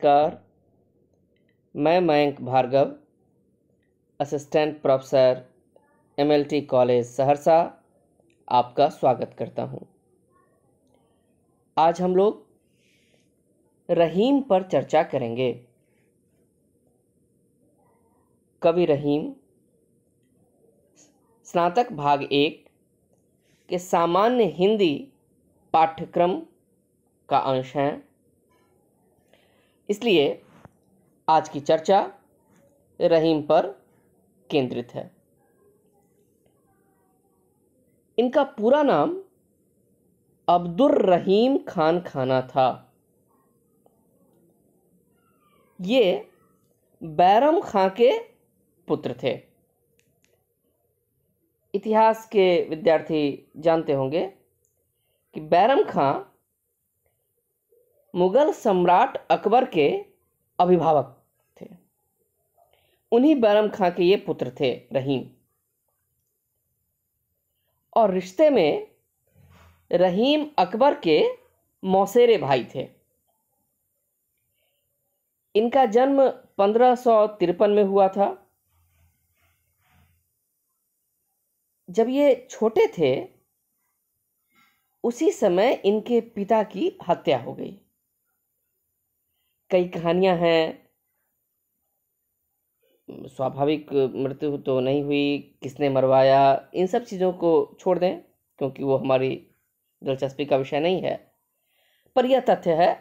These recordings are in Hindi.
नमस्कार। मैं Mayank Bhargava, assistant professor MLT college Saharsa, आपका स्वागत करता हूं। आज हम लोग रहीम पर चर्चा करेंगे। कवि रहीम स्नातक भाग 1 के सामान्य हिंदी पाठ्यक्रम का अंश हैं, इसलिए आज की चर्चा रहीम पर केंद्रित है। इनका पूरा नाम अब्दुर रहीम खान खाना था। ये बैरम खां के पुत्र थे। इतिहास के विद्यार्थी जानते होंगे कि बैरम खां मुगल सम्राट अकबर के अभिभावक थे। उन्हीं बैरम खां के ये पुत्र थे रहीम, और रिश्ते में रहीम अकबर के मौसेरे भाई थे। इनका जन्म 1553 में हुआ था। जब ये छोटे थे उसी समय इनके पिता की हत्या हो गई। कई कहानियां हैं, स्वाभाविक मृत्यु तो नहीं हुई, किसने मरवाया, इन सब चीज़ों को छोड़ दें क्योंकि वो हमारी दिलचस्पी का विषय नहीं है। पर यह तथ्य है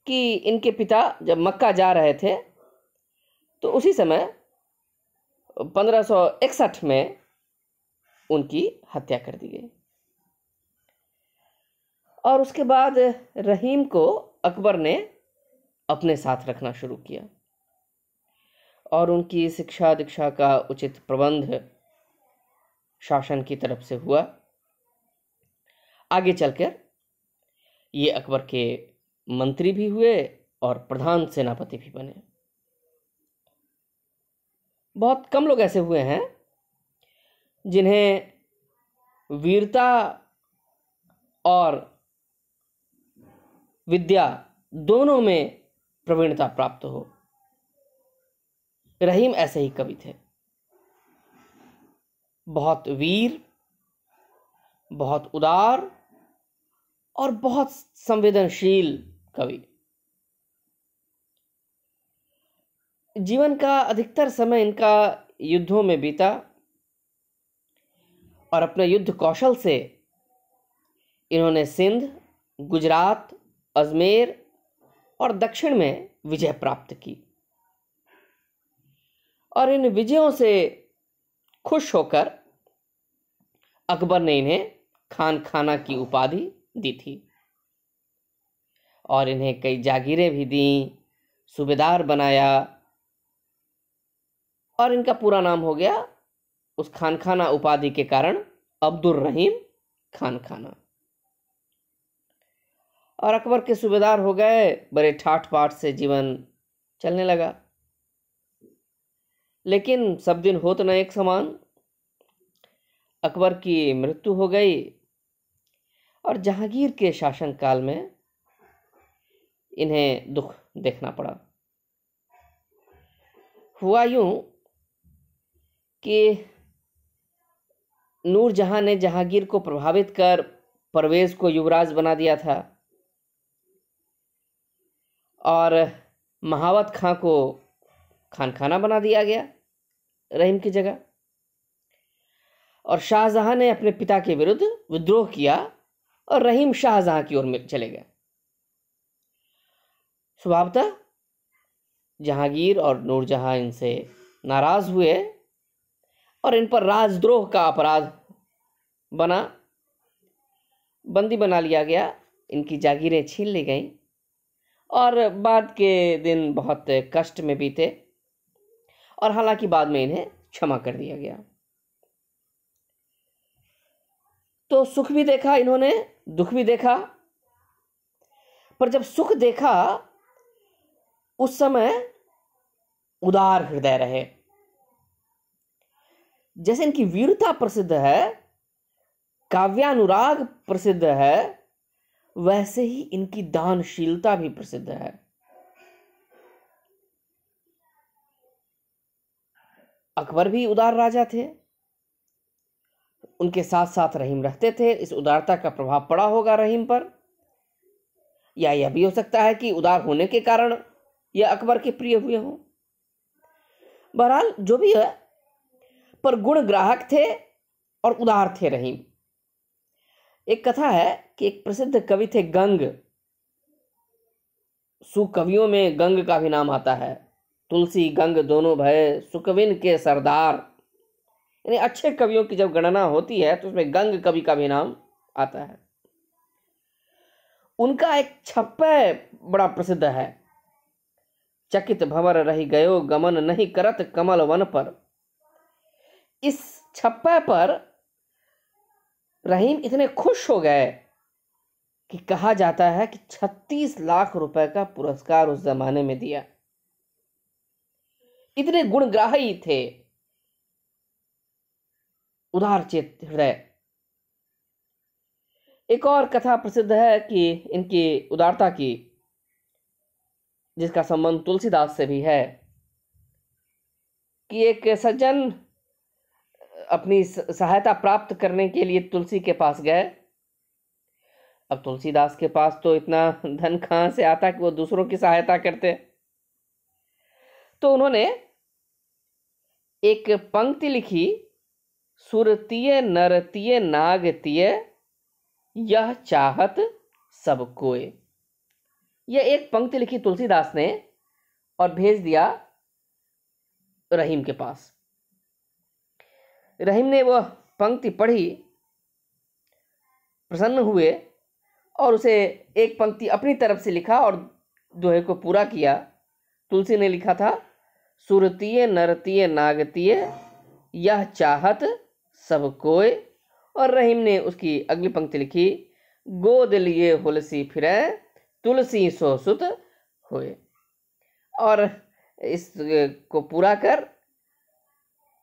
कि इनके पिता जब मक्का जा रहे थे तो उसी समय 1561 में उनकी हत्या कर दी गई। और उसके बाद रहीम को अकबर ने अपने साथ रखना शुरू किया और उनकी शिक्षा दीक्षा का उचित प्रबंध शासन की तरफ से हुआ। आगे चलकर ये अकबर के मंत्री भी हुए और प्रधान सेनापति भी बने। बहुत कम लोग ऐसे हुए हैं जिन्हें वीरता और विद्या दोनों में प्रवीणता प्राप्त हो। रहीम ऐसे ही कवि थे, बहुत वीर, बहुत उदार और बहुत संवेदनशील कवि। जीवन का अधिकतर समय इनका युद्धों में बीता और अपने युद्ध कौशल से इन्होंने सिंध, गुजरात, अजमेर और दक्षिण में विजय प्राप्त की। और इन विजयों से खुश होकर अकबर ने इन्हें खान खाना की उपाधि दी थी और इन्हें कई जागीरें भी दी, सूबेदार बनाया और इनका पूरा नाम हो गया उस खान खाना उपाधि के कारण अब्दुर रहीम खान खाना। और अकबर के सूबेदार हो गए, बड़े ठाठ बाट से जीवन चलने लगा। लेकिन सब दिन होत न एक समान। अकबर की मृत्यु हो गई और जहांगीर के शासनकाल में इन्हें दुख देखना पड़ा। हुआ यूं कि नूरजहां ने जहांगीर को प्रभावित कर परवेज को युवराज बना दिया था और महावत खां को खान खाना बना दिया गया रहीम की जगह। और शाहजहां ने अपने पिता के विरुद्ध विद्रोह किया और रहीम शाहजहां की ओर चले गए। स्वभावतः जहांगीर और नूरजहां इनसे नाराज हुए और इन पर राजद्रोह का अपराध बना, बंदी बना लिया गया, इनकी जागीरें छीन ली गईं और बाद के दिन बहुत कष्ट में बीते। और हालांकि बाद में इन्हें क्षमा कर दिया गया। तो सुख भी देखा इन्होंने, दुख भी देखा। पर जब सुख देखा उस समय उदार हृदय रहे। जैसे इनकी वीरता प्रसिद्ध है, काव्यानुराग प्रसिद्ध है, वैसे ही इनकी दानशीलता भी प्रसिद्ध है। अकबर भी उदार राजा थे, उनके साथ साथ रहीम रहते थे। इस उदारता का प्रभाव पड़ा होगा रहीम पर, या यह भी हो सकता है कि उदार होने के कारण यह अकबर के प्रिय हुए हों। बहरहाल जो भी है, पर गुण ग्राहक थे और उदार थे रहीम। एक कथा है कि एक प्रसिद्ध कवि थे गंग, सुकवियों में गंग का भी नाम आता है। तुलसी गंग दोनों भय सुकविन के सरदार, यानी अच्छे कवियों की जब गणना होती है तो उसमें गंग कवि का भी नाम आता है। उनका एक छप्पय बड़ा प्रसिद्ध है। चकित भंवर रही गयो गमन नहीं करत कमल वन पर। इस छप्पय पर रहीम इतने खुश हो गए कि कहा जाता है कि 36 लाख रुपए का पुरस्कार उस जमाने में दिया। इतने गुणग्राही थे, उदारचित्त हृदय। एक और कथा प्रसिद्ध है कि इनकी उदारता की, जिसका संबंध तुलसीदास से भी है, कि एक सज्जन अपनी सहायता प्राप्त करने के लिए तुलसी के पास गए। अब तुलसीदास के पास तो इतना धन कहां से आता कि वो दूसरों की सहायता करते। तो उन्होंने एक पंक्ति लिखी, सुरतीय नरतीय नागतीय यह चाहत सब कोय। यह एक पंक्ति लिखी तुलसीदास ने और भेज दिया रहीम के पास। रहीम ने वह पंक्ति पढ़ी, प्रसन्न हुए और उसे एक पंक्ति अपनी तरफ से लिखा और दोहे को पूरा किया। तुलसी ने लिखा था, सुरतीय नरतीय नागतीय यह चाहत सब कोय, और रहीम ने उसकी अगली पंक्ति लिखी, गोद लिए हुलसी फिरे तुलसी सो सुत होए। और इस को पूरा कर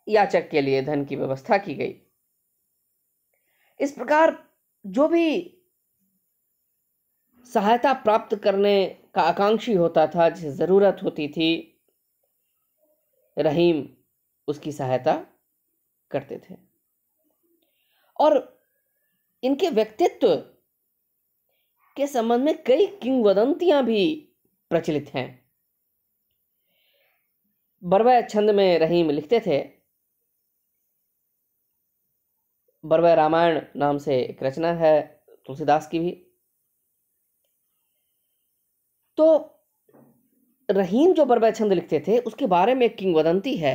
याचक के लिए धन की व्यवस्था की गई। इस प्रकार जो भी सहायता प्राप्त करने का आकांक्षी होता था, जिसे जरूरत होती थी, रहीम उसकी सहायता करते थे। और इनके व्यक्तित्व के संबंध में कई किंवदंतियां भी प्रचलित हैं। बरवै छंद में रहीम लिखते थे, बरवै रामायण नाम से एक रचना है तुलसीदास की भी। तो रहीम जो बरवै छंद लिखते थे उसके बारे में एक किंवदंती है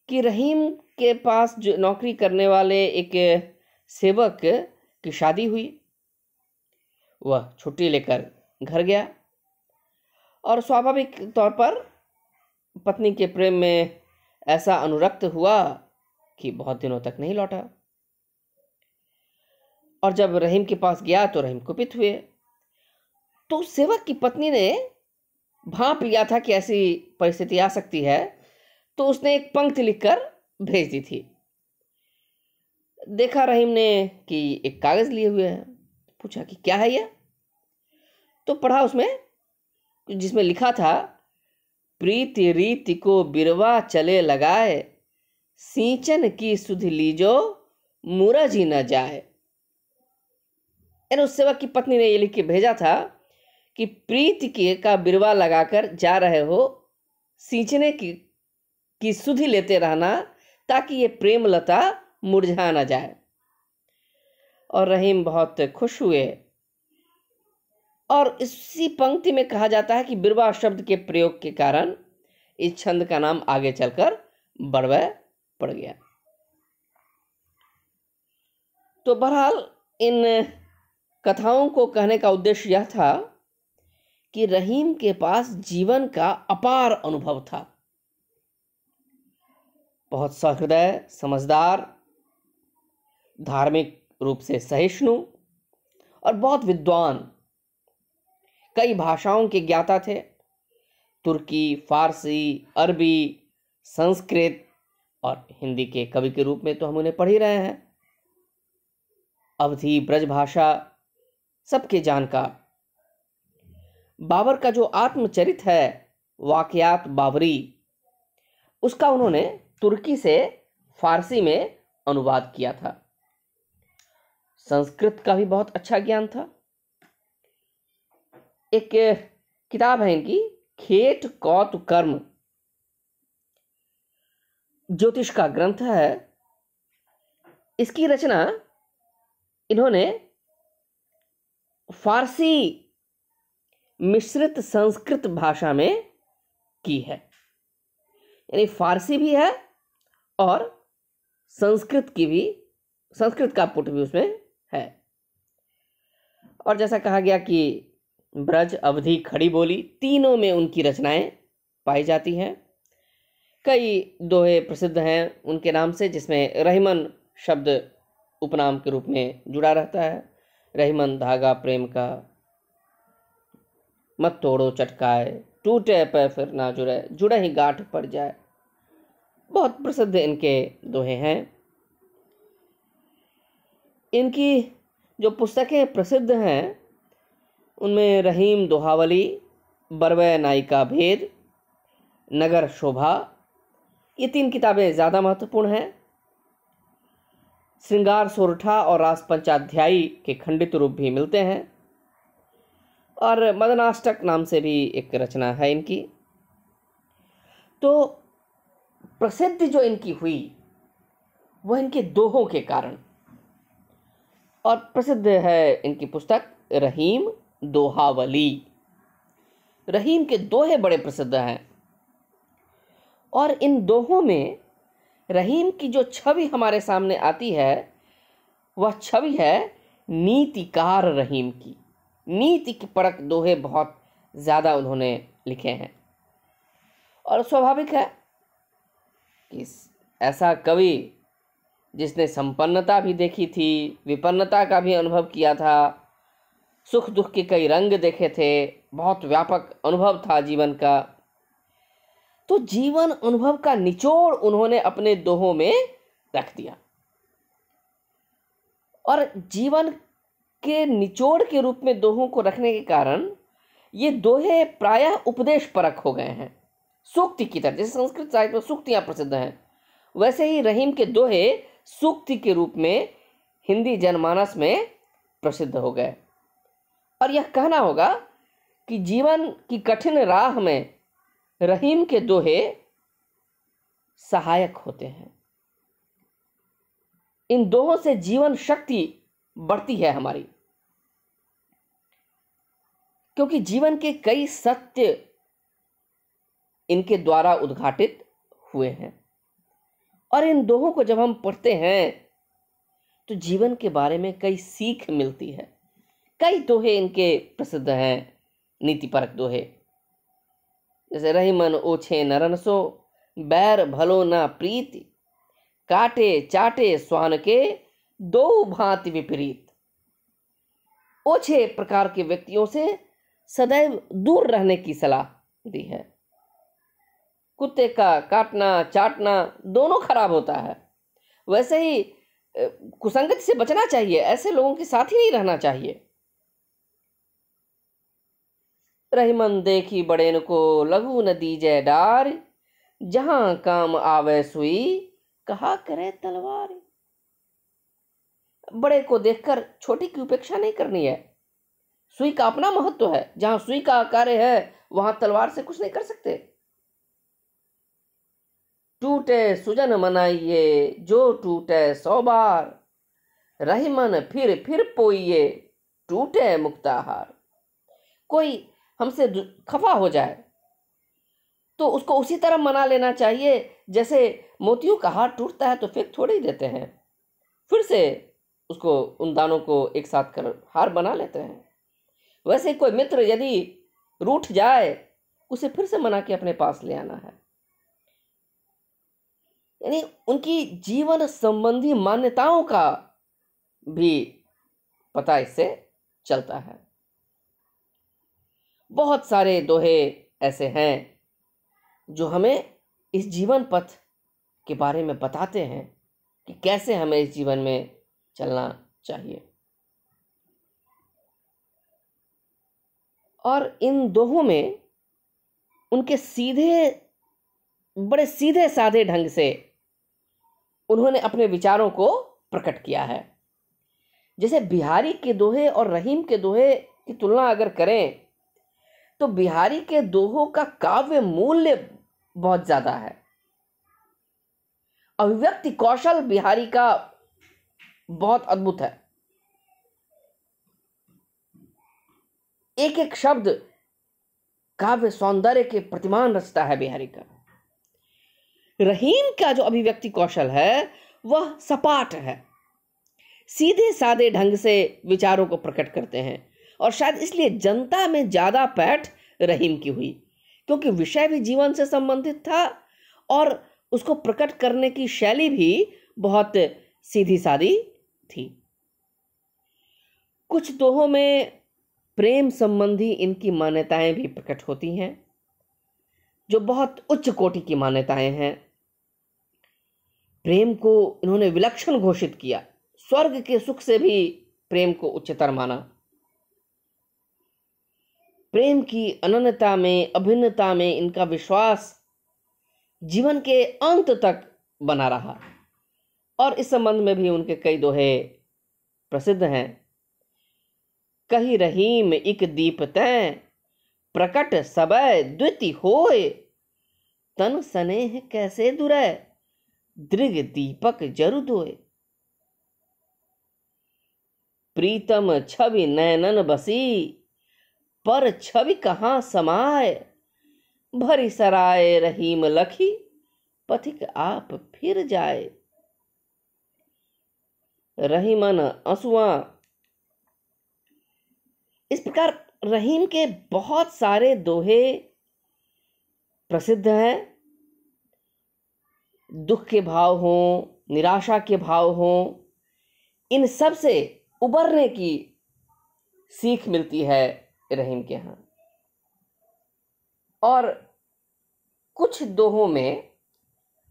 कि रहीम के पास जो नौकरी करने वाले एक सेवक की शादी हुई। वह छुट्टी लेकर घर गया और स्वाभाविक तौर पर पत्नी के प्रेम में ऐसा अनुरक्त हुआ कि बहुत दिनों तक नहीं लौटा। और जब रहीम के पास गया तो रहीम कुपित हुए। तो सेवक की पत्नी ने भांप लिया था कि ऐसी परिस्थिति आ सकती है, तो उसने एक पंक्ति लिखकर भेज दी थी। देखा रहीम ने कि एक कागज लिए हुए है, पूछा कि क्या है यह। तो पढ़ा उसमें, जिसमें लिखा था, प्रीति रीति को बिरवा चले लगाए सींचन की सुध लीजो मूरज ही न जाए। उस सेवक की पत्नी ने ये लिख के भेजा था कि प्रीति के का बिरवा लगाकर जा रहे हो, सींचने की सुधि लेते रहना ताकि ये प्रेम लता मुरझा न जाए। और रहीम बहुत खुश हुए। और इसी पंक्ति में कहा जाता है कि बिरवा शब्द के प्रयोग के कारण इस छंद का नाम आगे चलकर बरवै पड़ गया। तो बहरहाल इन कथाओं को कहने का उद्देश्य यह था कि रहीम के पास जीवन का अपार अनुभव था। बहुत सहृदय, समझदार, धार्मिक रूप से सहिष्णु और बहुत विद्वान। कई भाषाओं के ज्ञाता थे, तुर्की, फारसी, अरबी, संस्कृत और हिंदी के कवि के रूप में तो हम उन्हें पढ़ ही रहे हैं। अवधी, ब्रज भाषा सबके जानकार। बाबर का जो आत्मचरित है वाकयात बाबरी, उसका उन्होंने तुर्की से फारसी में अनुवाद किया था। संस्कृत का भी बहुत अच्छा ज्ञान था। एक किताब है इनकी, खेट कौत कर्म, ज्योतिष का ग्रंथ है। इसकी रचना इन्होंने फारसी मिश्रित संस्कृत भाषा में की है। यानी फारसी भी है और संस्कृत का पुट भी उसमें है। और जैसा कहा गया कि ब्रज, अवधी, खड़ी बोली, तीनों में उनकी रचनाएं पाई जाती हैं। कई दोहे प्रसिद्ध हैं उनके नाम से, जिसमें रहीमन शब्द उपनाम के रूप में जुड़ा रहता है। रहीमन धागा प्रेम का, मत तोड़ो चटकाए, टूटे पे फिर ना जुड़े, जुड़े ही गांठ पड़ जाए। बहुत प्रसिद्ध इनके दोहे हैं। इनकी जो पुस्तकें प्रसिद्ध हैं उनमें रहीम दोहावली, बरवै नायिका भेद, नगर शोभा, ये 3 किताबें ज़्यादा महत्वपूर्ण हैं। श्रृंगार सोरठा और रास पंचाध्यायी के खंडित रूप भी मिलते हैं। और मदनाष्टक नाम से भी एक रचना है इनकी। तो प्रसिद्ध जो इनकी हुई वह इनके दोहों के कारण, और प्रसिद्ध है इनकी पुस्तक रहीम दोहावली। रहीम के दोहे बड़े प्रसिद्ध हैं। और इन दोहों में रहीम की जो छवि हमारे सामने आती है वह छवि है नीतिकार रहीम की। नीति की परक दोहे बहुत ज़्यादा उन्होंने लिखे हैं। और स्वाभाविक है कि ऐसा कवि जिसने संपन्नता भी देखी थी, विपन्नता का भी अनुभव किया था, सुख दुख के कई रंग देखे थे, बहुत व्यापक अनुभव था जीवन का, तो जीवन अनुभव का निचोड़ उन्होंने अपने दोहों में रख दिया। और जीवन के निचोड़ के रूप में दोहों को रखने के कारण ये दोहे प्रायः उपदेश परक हो गए हैं, सूक्ति की तरह। जैसे संस्कृत साहित्य में सूक्तियां प्रसिद्ध हैं, वैसे ही रहीम के दोहे सूक्ति के रूप में हिंदी जनमानस में प्रसिद्ध हो गए। और यह कहना होगा कि जीवन की कठिन राह में रहीम के दोहे सहायक होते हैं। इन दोहों से जीवन शक्ति बढ़ती है हमारी, क्योंकि जीवन के कई सत्य इनके द्वारा उद्घाटित हुए हैं। और इन दोहों को जब हम पढ़ते हैं तो जीवन के बारे में कई सीख मिलती है। कई दोहे इनके प्रसिद्ध हैं, नीतिपरक दोहे। जैसे रहीमन ओछे नरन सो, बैर भलो ना प्रीति, काटे चाटे स्वान के, दो भांति विपरीत। ओछे प्रकार के व्यक्तियों से सदैव दूर रहने की सलाह दी है। कुत्ते का काटना चाटना दोनों खराब होता है। वैसे ही कुसंगति से बचना चाहिए, ऐसे लोगों के साथ ही नहीं रहना चाहिए। रहीमन देखी बड़ेन को, लघु न दीजै डार, जहां काम आवे सुई, कहा करे तलवार। बड़े को देखकर छोटी की उपेक्षा नहीं करनी है। सुई का अपना महत्व है, जहां सुई का कार्य है वहां तलवार से कुछ नहीं कर सकते। टूटे सुजन मनाइए, जो टूटे 100 बार, रहीमन फिर पोइए, टूटे मुक्ताहार। कोई हमसे खफा हो जाए तो उसको उसी तरह मना लेना चाहिए जैसे मोतियों का हार टूटता है तो फेंक थोड़े ही देते हैं, फिर से उसको उन दानों को एक साथ कर हार बना लेते हैं। वैसे कोई मित्र यदि रूठ जाए उसे फिर से मना के अपने पास ले आना है। यानी उनकी जीवन संबंधी मान्यताओं का भी पता इससे चलता है। बहुत सारे दोहे ऐसे हैं जो हमें इस जीवन पथ के बारे में बताते हैं कि कैसे हमें इस जीवन में चलना चाहिए। और इन दोहों में उनके सीधे बड़े सीधे साधे ढंग से उन्होंने अपने विचारों को प्रकट किया है। जैसे बिहारी के दोहे और रहीम के दोहे की तुलना अगर करें तो बिहारी के दोहों का काव्य मूल्य बहुत ज्यादा है। अभिव्यक्ति कौशल बिहारी का बहुत अद्भुत है। एक एक शब्द काव्य सौंदर्य के प्रतिमान रचता है बिहारी का। रहीम का जो अभिव्यक्ति कौशल है वह सपाट है, सीधे साधे ढंग से विचारों को प्रकट करते हैं, और शायद इसलिए जनता में ज्यादा पैठ रहीम की हुई, क्योंकि विषय भी जीवन से संबंधित था और उसको प्रकट करने की शैली भी बहुत सीधी सादी थी। कुछ दोहों में प्रेम संबंधी इनकी मान्यताएं भी प्रकट होती हैं, जो बहुत उच्च कोटि की मान्यताएं हैं। प्रेम को इन्होंने विलक्षण घोषित किया, स्वर्ग के सुख से भी प्रेम को उच्चतर माना। प्रेम की अनन्यता में, अभिन्नता में इनका विश्वास जीवन के अंत तक बना रहा, और इस संबंध में भी उनके कई दोहे प्रसिद्ध हैं। कही रहीम इक दीप तैं, प्रकट सबय द्विति होय, तन स्नेह कैसे दुरै, दृग दीपक जरु दोय। प्रीतम छवि नैनन बसी, पर छवि कहाँ समाय, भरी सराय रहीम लखी, पथिक आप फिर जाए। रहीमन असुआ। इस प्रकार रहीम के बहुत सारे दोहे प्रसिद्ध हैं। दुख के भाव हों, निराशा के भाव हों, इन सब से उबरने की सीख मिलती है रहीम के यहाँ। और कुछ दोहों में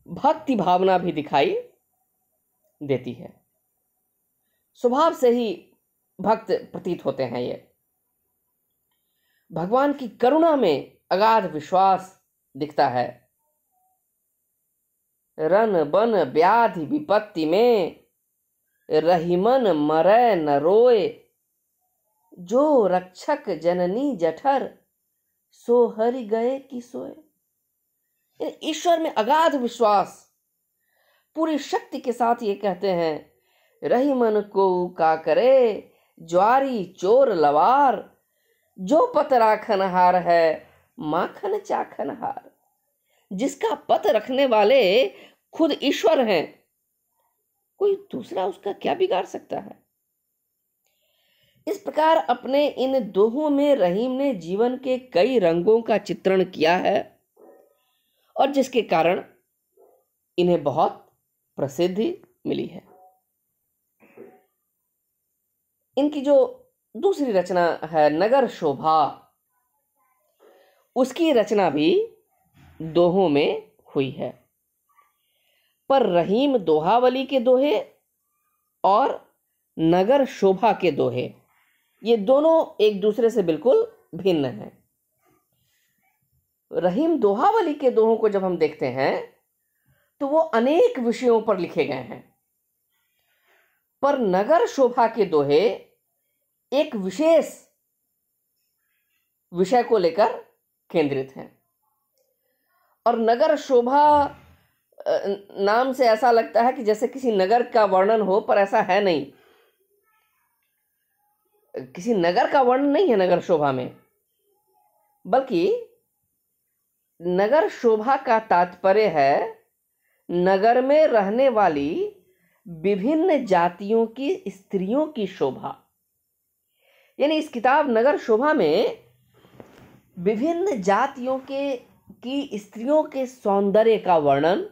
भक्ति भावना भी दिखाई देती है। स्वभाव से ही भक्त प्रतीत होते हैं ये। भगवान की करुणा में अगाध विश्वास दिखता है। रन बन व्याधि विपत्ति में, रहीमन मरै न रोए, जो रक्षक जननी जठर, सो हरि गए कि सोए। ईश्वर में अगाध विश्वास, पूरी शक्ति के साथ ये कहते हैं, रहीमन को का करे, ज्वारी चोर लवार, जो पत राखन हार है, माखन चाखन हार। जिसका पत रखने वाले खुद ईश्वर हैं, कोई दूसरा उसका क्या बिगाड़ सकता है। इस प्रकार अपने इन दोहों में रहीम ने जीवन के कई रंगों का चित्रण किया है, और जिसके कारण इन्हें बहुत प्रसिद्धि मिली है। इनकी जो दूसरी रचना है नगर शोभा, उसकी रचना भी दोहों में हुई है। पर रहीम दोहावली के दोहे और नगर शोभा के दोहे, ये दोनों एक दूसरे से बिल्कुल भिन्न हैं। रहीम दोहावली के दोहों को जब हम देखते हैं तो वो अनेक विषयों पर लिखे गए हैं, पर नगर शोभा के दोहे एक विशेष विषय को लेकर केंद्रित हैं। और नगर शोभा नाम से ऐसा लगता है कि जैसे किसी नगर का वर्णन हो, पर ऐसा है नहीं। किसी नगर का वर्णन नहीं है नगर शोभा में, बल्कि नगर शोभा का तात्पर्य है नगर में रहने वाली विभिन्न जातियों की स्त्रियों की शोभा। यानी इस किताब नगर शोभा में विभिन्न जातियों की स्त्रियों के सौंदर्य का वर्णन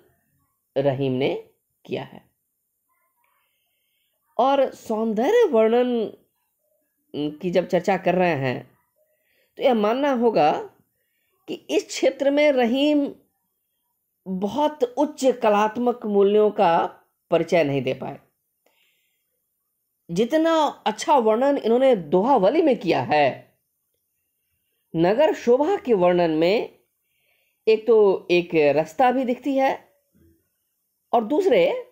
रहीम ने किया है। और सौंदर्य वर्णन की जब चर्चा कर रहे हैं तो यह मानना होगा कि इस क्षेत्र में रहीम बहुत उच्च कलात्मक मूल्यों का परिचय नहीं दे पाए। जितना अच्छा वर्णन इन्होंने दोहावली में किया है, नगर शोभा के वर्णन में एक तो एक रास्ता भी दिखती है, और दूसरे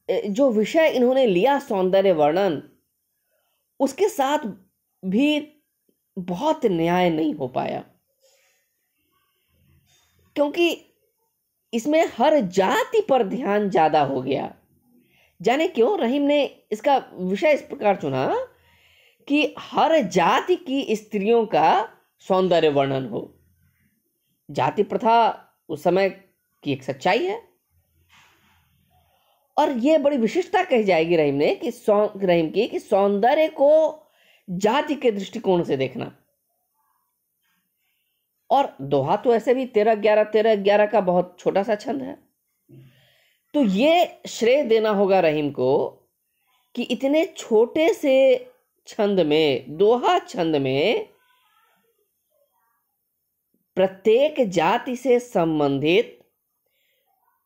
जो विषय इन्होंने लिया सौंदर्य वर्णन, उसके साथ भी बहुत न्याय नहीं हो पाया, क्योंकि इसमें हर जाति पर ध्यान ज्यादा हो गया। जाने क्यों रहीम ने इसका विषय इस प्रकार चुना कि हर जाति की स्त्रियों का सौंदर्य वर्णन हो। जाति प्रथा उस समय की एक सच्चाई है, और यह बड़ी विशिष्टता कही जाएगी रहीम ने कि रहीम की कि सौंदर्य को जाति के दृष्टिकोण से देखना। और दोहा तो ऐसे भी 13-11 का बहुत छोटा सा छंद है, तो ये श्रेय देना होगा रहीम को कि इतने छोटे से छंद में, दोहा छंद में, प्रत्येक जाति से संबंधित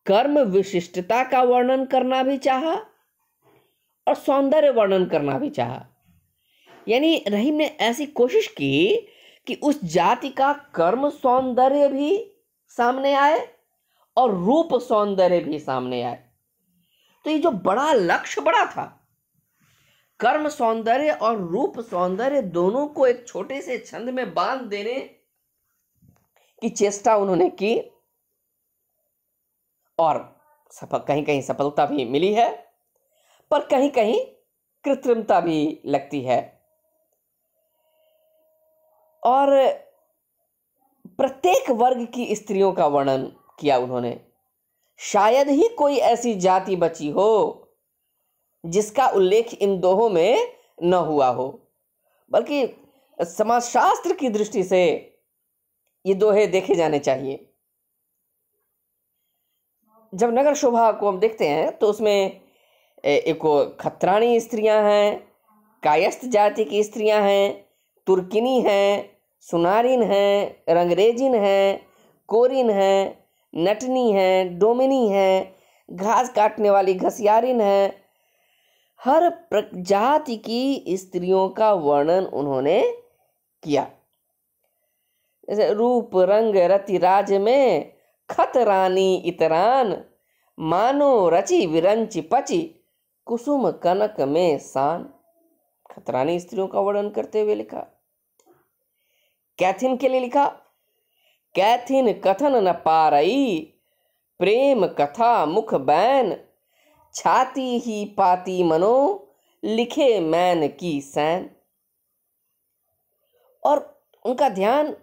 कर्म विशिष्टता का वर्णन करना भी चाहा और सौंदर्य वर्णन करना भी चाहा। यानी रहीम ने ऐसी कोशिश की कि उस जाति का कर्म सौंदर्य भी सामने आए और रूप सौंदर्य भी सामने आए। तो ये जो बड़ा लक्ष्य बड़ा था, कर्म सौंदर्य और रूप सौंदर्य दोनों को एक छोटे से छंद में बांध देने की चेष्टा उन्होंने की, और कहीं कहीं सफलता भी मिली है, पर कहीं कहीं कृत्रिमता भी लगती है। और प्रत्येक वर्ग की स्त्रियों का वर्णन किया उन्होंने। शायद ही कोई ऐसी जाति बची हो जिसका उल्लेख इन दोहों में न हुआ हो, बल्कि समाजशास्त्र की दृष्टि से ये दोहे देखे जाने चाहिए। जब नगर शोभा को हम देखते हैं तो उसमें एक खत्राणी स्त्रियां हैं, कायस्थ जाति की स्त्रियां हैं, तुर्किनी हैं, सुनारिन हैं, रंगरेजिन हैं, कोरिन हैं, नटनी हैं, डोमिनी हैं, घास काटने वाली घसियारिन हैं। हर जाति की स्त्रियों का वर्णन उन्होंने किया। जैसे रूप रंग रति राज में खत रानी इतरान, मानो रची विरंची पची कुसुम कनक में सान। खतरानी स्त्रियों का वर्णन करते हुए लिखा। कैथिन के लिए लिखा, कैथिन कथन न पारई, प्रेम कथा मुख बैन, छाती ही पाती मनो, लिखे मैन की सैन। और उनका ध्यान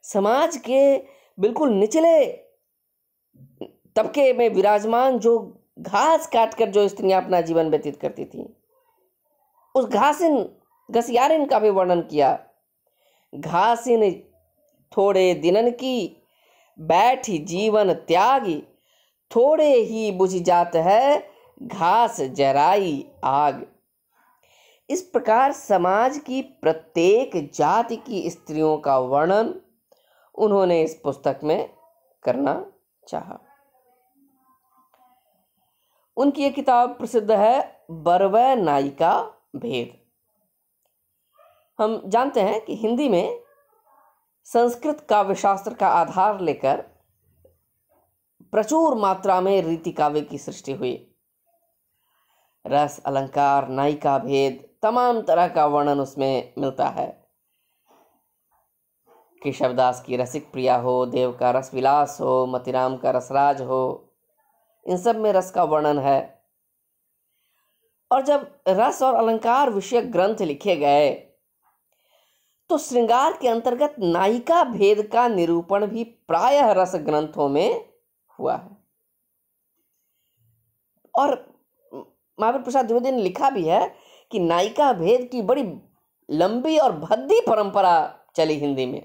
समाज के बिल्कुल निचले तबके में विराजमान जो घास काटकर जो स्त्रियां अपना जीवन व्यतीत करती थीं, उस घसियारिन का भी वर्णन किया। घासिन थोड़े दिनन की, बैठी जीवन त्यागी, थोड़े ही बुझ जात है, घास जराई आग। इस प्रकार समाज की प्रत्येक जाति की स्त्रियों का वर्णन उन्होंने इस पुस्तक में करना चाहा। उनकी एक किताब प्रसिद्ध है, बरवै नायिका भेद। हम जानते हैं कि हिंदी में संस्कृत काव्यशास्त्र का आधार लेकर प्रचुर मात्रा में रीति काव्य की सृष्टि हुई। रस, अलंकार, नायिका भेद, तमाम तरह का वर्णन उसमें मिलता है। केशवदास की रसिक प्रिया हो, देव का रस विलास हो, मतिराम का रसराज हो, इन सब में रस का वर्णन है। और जब रस और अलंकार विषयक ग्रंथ लिखे गए तो श्रृंगार के अंतर्गत नायिका भेद का निरूपण भी प्रायः रस ग्रंथों में हुआ है। और महावीर प्रसाद द्विवेदी ने लिखा भी है कि नायिका भेद की बड़ी लंबी और भद्दी परंपरा चली हिंदी में,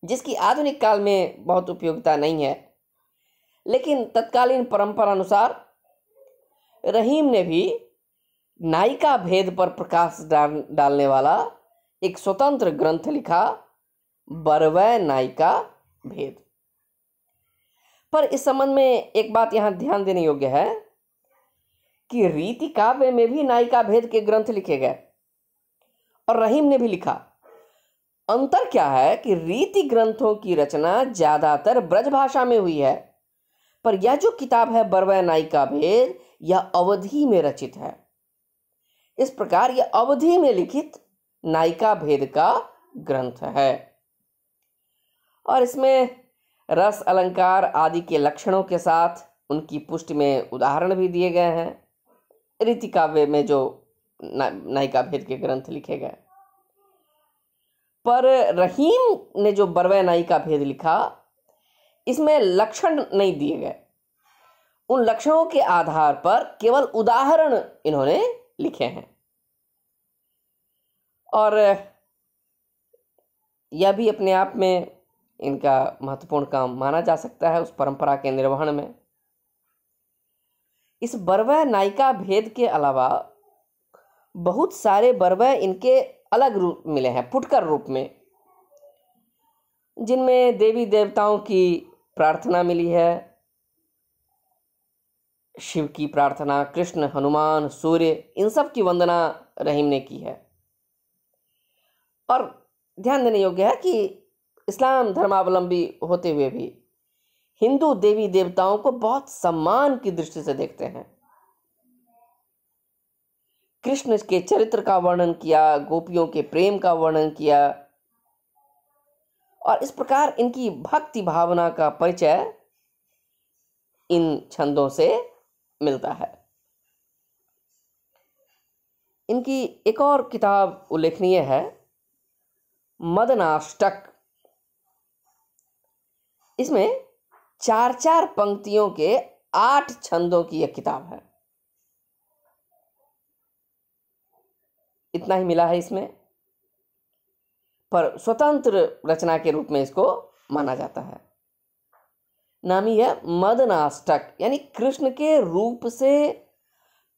जिसकी आधुनिक काल में बहुत उपयोगिता नहीं है, लेकिन तत्कालीन परंपरा अनुसार रहीम ने भी नायिका भेद पर प्रकाश डालने वाला एक स्वतंत्र ग्रंथ लिखा, बरवै नायिका भेद। पर इस संबंध में एक बात यहां ध्यान देने योग्य है कि रीति काव्य में भी नायिका भेद के ग्रंथ लिखे गए और रहीम ने भी लिखा, अंतर क्या है कि रीति ग्रंथों की रचना ज्यादातर ब्रजभाषा में हुई है, पर यह जो किताब है बरवै नायिका भेद, यह अवधी में रचित है। इस प्रकार यह अवधी में लिखित नायिका भेद का ग्रंथ है और इसमें रस अलंकार आदि के लक्षणों के साथ उनकी पुष्टि में उदाहरण भी दिए गए हैं। रीति काव्य में जो नायिका भेद के ग्रंथ लिखे गए, पर रहीम ने जो बरवै नायिका भेद लिखा, इसमें लक्षण नहीं दिए गए। उन लक्षणों के आधार पर केवल उदाहरण इन्होंने लिखे हैं और यह भी अपने आप में इनका महत्वपूर्ण काम माना जा सकता है उस परंपरा के निर्वहन में। इस बरवै नायिका भेद के अलावा बहुत सारे बरवै इनके अलग रूप मिले हैं, फुटकर रूप में, जिनमें देवी देवताओं की प्रार्थना मिली है, शिव की प्रार्थना, कृष्ण, हनुमान, सूर्य, इन सब की वंदना रहीम ने की है। और ध्यान देने योग्य है कि इस्लाम धर्मावलंबी होते हुए भी हिंदू देवी देवताओं को बहुत सम्मान की दृष्टि से देखते हैं। कृष्ण के चरित्र का वर्णन किया, गोपियों के प्रेम का वर्णन किया और इस प्रकार इनकी भक्ति भावना का परिचय इन छंदों से मिलता है। इनकी एक और किताब उल्लेखनीय है, मदनाष्टक। इसमें 4-4 पंक्तियों के 8 छंदों की यह किताब है। इतना ही मिला है इसमें, पर स्वतंत्र रचना के रूप में इसको माना जाता है। नाम ही है मदनाष्टक, यानी कृष्ण के रूप से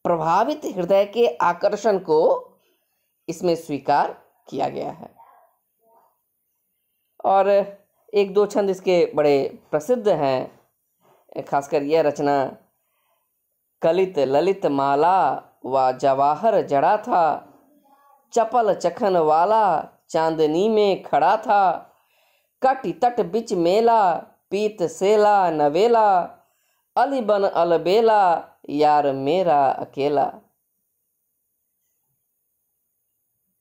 प्रभावित हृदय के आकर्षण को इसमें स्वीकार किया गया है। और 1-2 छंद इसके बड़े प्रसिद्ध हैं, खासकर यह रचना, कलित ललित माला व जवाहर जड़ा था, चपल चखन वाला चांदनी में खड़ा था, कटि तट बिच मेला पीत सेला नवेला, अलिबन अलबेला यार मेरा अकेला।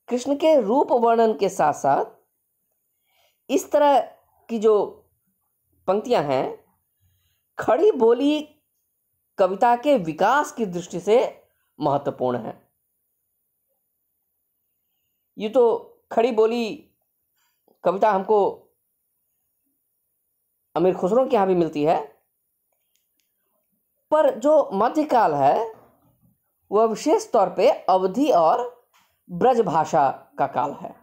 कृष्ण के रूप वर्णन के साथ साथ इस तरह की जो पंक्तियां हैं, खड़ी बोली कविता के विकास की दृष्टि से महत्वपूर्ण है। ये तो खड़ी बोली कविता हमको अमीर खुसरो के यहां भी मिलती है, पर जो मध्यकाल है वह विशेष तौर पे अवधी और ब्रज भाषा का काल है।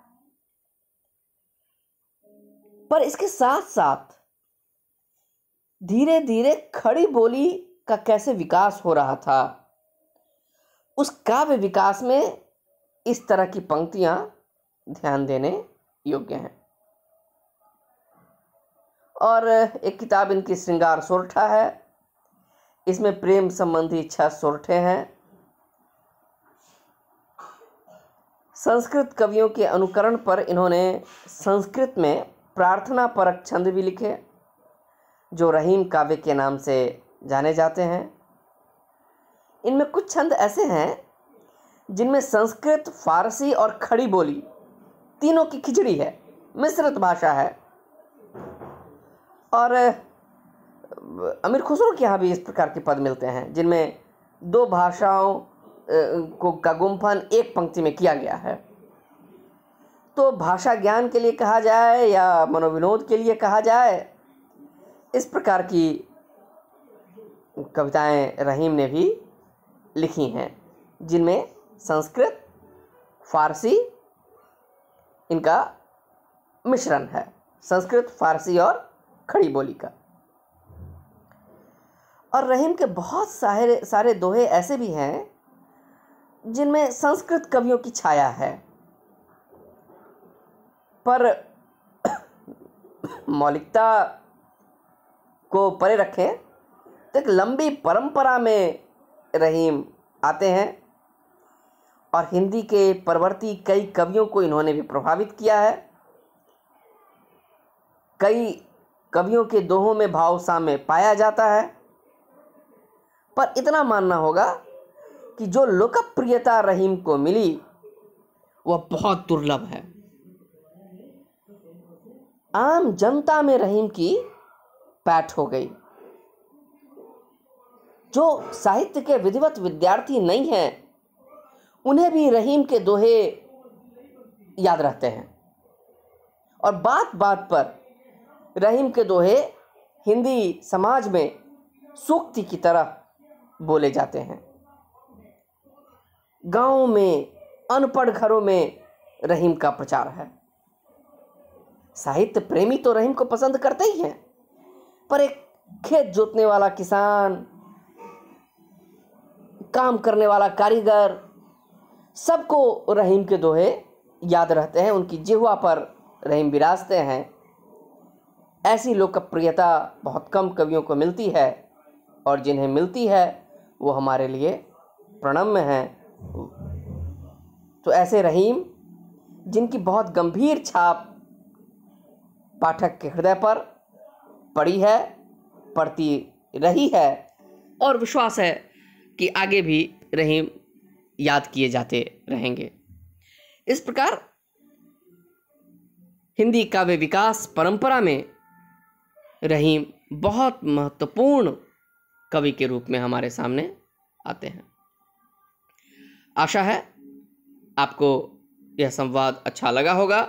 पर इसके साथ साथ धीरे धीरे खड़ी बोली का कैसे विकास हो रहा था, उस काव्य विकास में इस तरह की पंक्तियां ध्यान देने योग्य हैं। और एक किताब इनकी श्रृंगार सोरठा है। इसमें प्रेम संबंधी 6 सोरठे हैं। संस्कृत कवियों के अनुकरण पर इन्होंने संस्कृत में प्रार्थना परक छंद भी लिखे, जो रहीम काव्य के नाम से जाने जाते हैं। इनमें कुछ छंद ऐसे हैं जिनमें संस्कृत, फारसी और खड़ी बोली तीनों की खिचड़ी है, मिश्रित भाषा है। और अमीर खुसरो के यहाँ भी इस प्रकार के पद मिलते हैं जिनमें 2 भाषाओं का गुम्फन एक पंक्ति में किया गया है। तो भाषा ज्ञान के लिए कहा जाए या मनोविनोद के लिए कहा जाए, इस प्रकार की कविताएं रहीम ने भी लिखी हैं, जिनमें संस्कृत, फारसी इनका मिश्रण है, संस्कृत, फारसी और खड़ी बोली का। और रहीम के बहुत सारे दोहे ऐसे भी हैं जिनमें संस्कृत कवियों की छाया है, पर मौलिकता को परे रखें तो एक लंबी परंपरा में रहीम आते हैं और हिंदी के परवर्ती कई कवियों को इन्होंने भी प्रभावित किया है। कई कवियों के दोहों में भाव साम्य पाया जाता है, पर इतना मानना होगा कि जो लोकप्रियता रहीम को मिली वह बहुत दुर्लभ है। आम जनता में रहीम की पैठ हो गई। जो साहित्य के विधिवत विद्यार्थी नहीं हैं, उन्हें भी रहीम के दोहे याद रहते हैं और बात बात पर रहीम के दोहे हिंदी समाज में सूक्ति की तरह बोले जाते हैं। गांवों में, अनपढ़ घरों में रहीम का प्रचार है। साहित्य प्रेमी तो रहीम को पसंद करते ही हैं, पर एक खेत जोतने वाला किसान, काम करने वाला कारीगर, सबको रहीम के दोहे याद रहते हैं, उनकी जिह्वा पर रहीम विराजते हैं। ऐसी लोकप्रियता बहुत कम कवियों को मिलती है और जिन्हें मिलती है वो हमारे लिए प्रणम्य हैं। तो ऐसे रहीम जिनकी बहुत गंभीर छाप पाठक के हृदय पर पड़ी है, पड़ती रही है और विश्वास है कि आगे भी रहीम याद किए जाते रहेंगे। इस प्रकार हिंदी काव्य विकास परंपरा में रहीम बहुत महत्वपूर्ण कवि के रूप में हमारे सामने आते हैं। आशा है आपको यह संवाद अच्छा लगा होगा।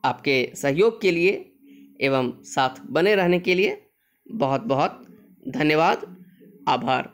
आपके सहयोग के लिए एवं साथ बने रहने के लिए बहुत बहुत धन्यवाद, आभार।